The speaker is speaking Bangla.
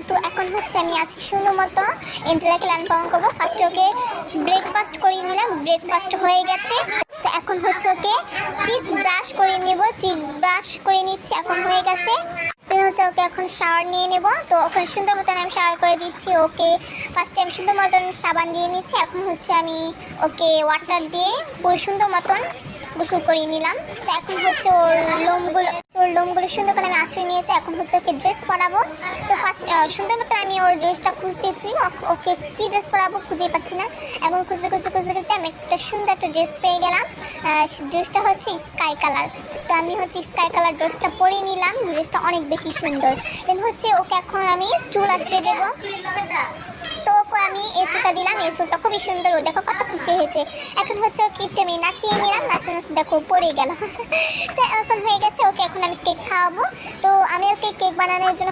তো এখন হচ্ছে আমি আজকে সুন্দর মতো এঞ্জেলাকে লালন পালন করবো। ফার্স্টে ওকে ব্রেকফাস্ট করিয়ে নিলাম, ব্রেকফাস্ট হয়ে গেছে। তো এখন হচ্ছে ওকে টিথ ব্রাশ করে নেব, টিথ ব্রাশ করে নিচ্ছি, এখন হয়ে গেছে। হচ্ছে ওকে এখন শাওয়ার নিয়ে নেব। তো ওখানে সুন্দর মতন আমি শাওয়ার করে দিচ্ছি ওকে। ফার্স্টে আমি সুন্দর মতন সাবান দিয়ে নিচ্ছি, এখন হচ্ছে আমি ওকে ওয়াটার দিয়ে পুরো সুন্দর মতন গোসল করিয়ে নিলাম। তো এখন হচ্ছে ওর লোমগুলো সুন্দর করে আমি আশ্রয় নিয়েছি। এখন হচ্ছে ওকে ড্রেস পরাবো। তো ফার্স্ট সুন্দর মতো আমি ওর ড্রেসটা খুঁজতেছি, ওকে কী ড্রেস পরাবো খুঁজেই পাচ্ছি না। এখন খুঁজতে আমি একটা সুন্দর একটা ড্রেস পেয়ে গেলাম। ড্রেসটা হচ্ছে স্কাই কালার। তো আমি হচ্ছে স্কাই কালার ড্রেসটা পরে নিলাম, ড্রেসটা অনেক বেশি সুন্দর। দেন হচ্ছে ওকে এখন আমি চুল আঁচড়ে দেবো। তো ওকে আমি এই চুলটা দিলাম, এই চুলটা খুবই সুন্দর, ও দেখো কত খুশি হয়েছে। এখন হচ্ছে ওকে একটু আমি নাচিয়ে নিলাম, নাচতে নাচতে দেখো পড়ে গেল। তো এখন হয়ে গেছে, ওকে এখন আমি কেক খাওয়াবো। তো আমি ওকে কেক বানানোর জন্য